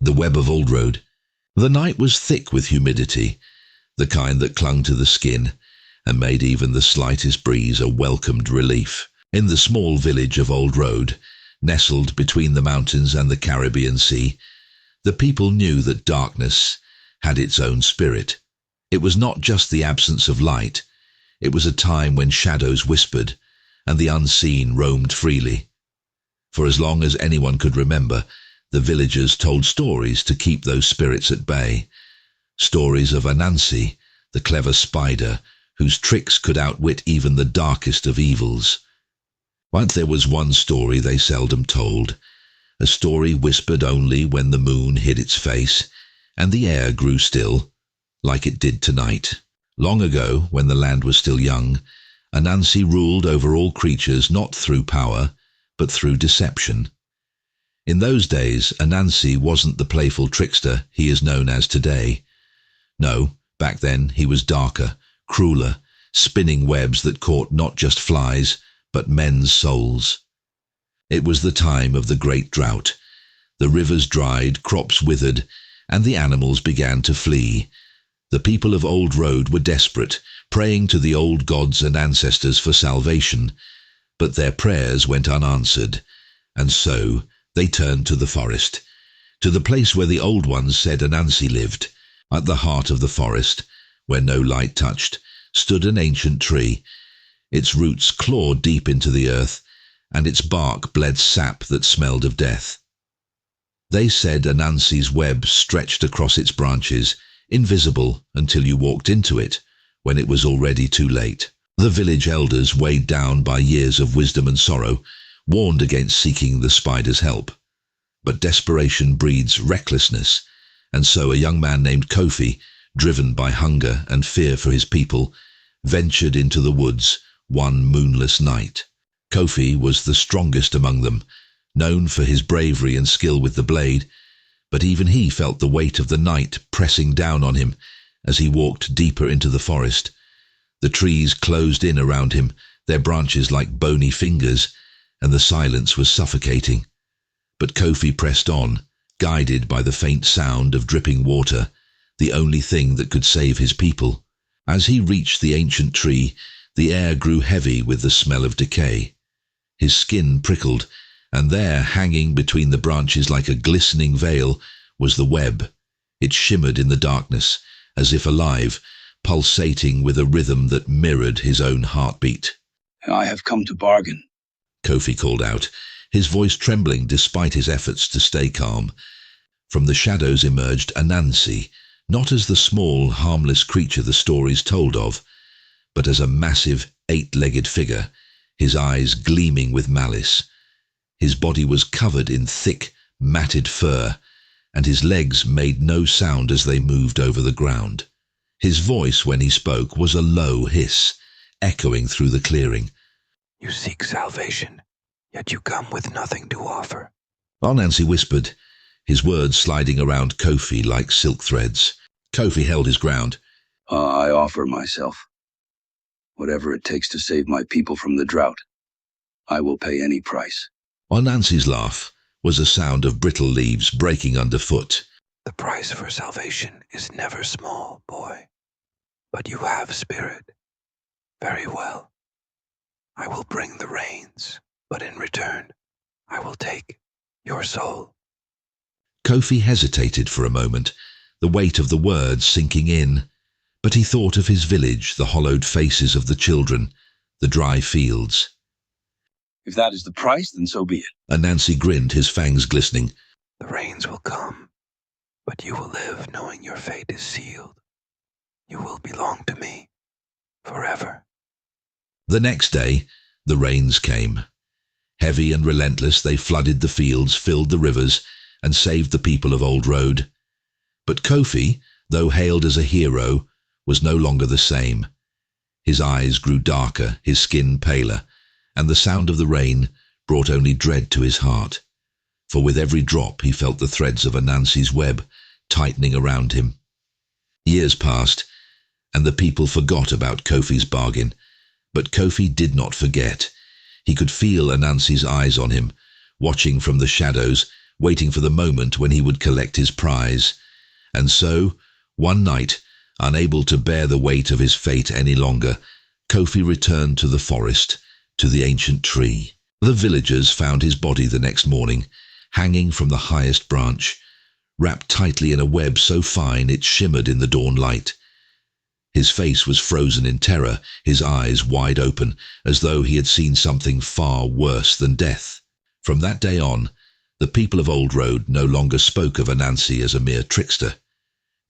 The web of Old Road. The night was thick with humidity, the kind that clung to the skin and made even the slightest breeze a welcomed relief. In the small village of Old Road, nestled between the mountains and the Caribbean Sea, the people knew that darkness had its own spirit. It was not just the absence of light, it was a time when shadows whispered and the unseen roamed freely. For as long as anyone could remember, the villagers told stories to keep those spirits at bay. Stories of Anansi, the clever spider, whose tricks could outwit even the darkest of evils. But there was one story they seldom told, a story whispered only when the moon hid its face and the air grew still, like it did tonight. Long ago, when the land was still young, Anansi ruled over all creatures not through power, but through deception. In those days, Anansi wasn't the playful trickster he is known as today. No, back then he was darker, crueler, spinning webs that caught not just flies, but men's souls. It was the time of the great drought. The rivers dried, crops withered, and the animals began to flee. The people of Old Road were desperate, praying to the old gods and ancestors for salvation, but their prayers went unanswered, and so they turned to the forest, to the place where the old ones said Anansi lived. At the heart of the forest, where no light touched, stood an ancient tree. Its roots clawed deep into the earth, and its bark bled sap that smelled of death. They said Anansi's web stretched across its branches, invisible until you walked into it, when it was already too late. The village elders, weighed down by years of wisdom and sorrow, warned against seeking the spider's help. But desperation breeds recklessness, and so a young man named Kofi, driven by hunger and fear for his people, ventured into the woods one moonless night. Kofi was the strongest among them, known for his bravery and skill with the blade, but even he felt the weight of the night pressing down on him as he walked deeper into the forest. The trees closed in around him, their branches like bony fingers, and the silence was suffocating. But Kofi pressed on, guided by the faint sound of dripping water, the only thing that could save his people. As he reached the ancient tree, the air grew heavy with the smell of decay. His skin prickled, and there, hanging between the branches like a glistening veil, was the web. It shimmered in the darkness, as if alive, pulsating with a rhythm that mirrored his own heartbeat. "I have come to bargain," Kofi called out, his voice trembling despite his efforts to stay calm. From the shadows emerged Anansi, not as the small, harmless creature the stories told of, but as a massive, eight-legged figure, his eyes gleaming with malice. His body was covered in thick, matted fur, and his legs made no sound as they moved over the ground. His voice, when he spoke, was a low hiss, echoing through the clearing. "You seek salvation, yet you come with nothing to offer." Anansi whispered, his words sliding around Kofi like silk threads. Kofi held his ground. "I offer myself. Whatever it takes to save my people from the drought. I will pay any price." Anansi's laugh was a sound of brittle leaves breaking underfoot. "The price for salvation is never small, boy. But you have spirit. Very well. I will bring the rains, but in return, I will take your soul." Kofi hesitated for a moment, the weight of the words sinking in, but he thought of his village, the hollowed faces of the children, the dry fields. "If that is the price, then so be it." Anansi grinned, his fangs glistening. "The rains will come, but you will live knowing your fate is sealed. You will belong to me forever." The next day, the rains came. Heavy and relentless, they flooded the fields, filled the rivers, and saved the people of Old Road. But Kofi, though hailed as a hero, was no longer the same. His eyes grew darker, his skin paler, and the sound of the rain brought only dread to his heart. For with every drop he felt the threads of Anansi's web tightening around him. Years passed, and the people forgot about Kofi's bargain. But Kofi did not forget. He could feel Anansi's eyes on him, watching from the shadows, waiting for the moment when he would collect his prize. And so, one night, unable to bear the weight of his fate any longer, Kofi returned to the forest, to the ancient tree. The villagers found his body the next morning, hanging from the highest branch, wrapped tightly in a web so fine it shimmered in the dawn light. His face was frozen in terror, his eyes wide open, as though he had seen something far worse than death. From that day on, the people of Old Road no longer spoke of Anansi as a mere trickster.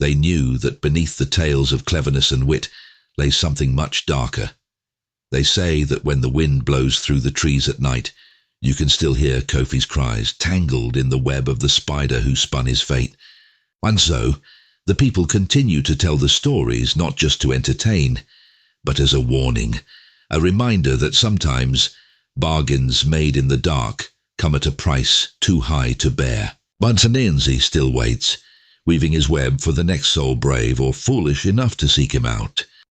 They knew that beneath the tales of cleverness and wit lay something much darker. They say that when the wind blows through the trees at night, you can still hear Kofi's cries, tangled in the web of the spider who spun his fate. And so, the people continue to tell the stories not just to entertain, but as a warning, a reminder that sometimes bargains made in the dark come at a price too high to bear. But Anansi still waits, weaving his web for the next soul brave or foolish enough to seek him out.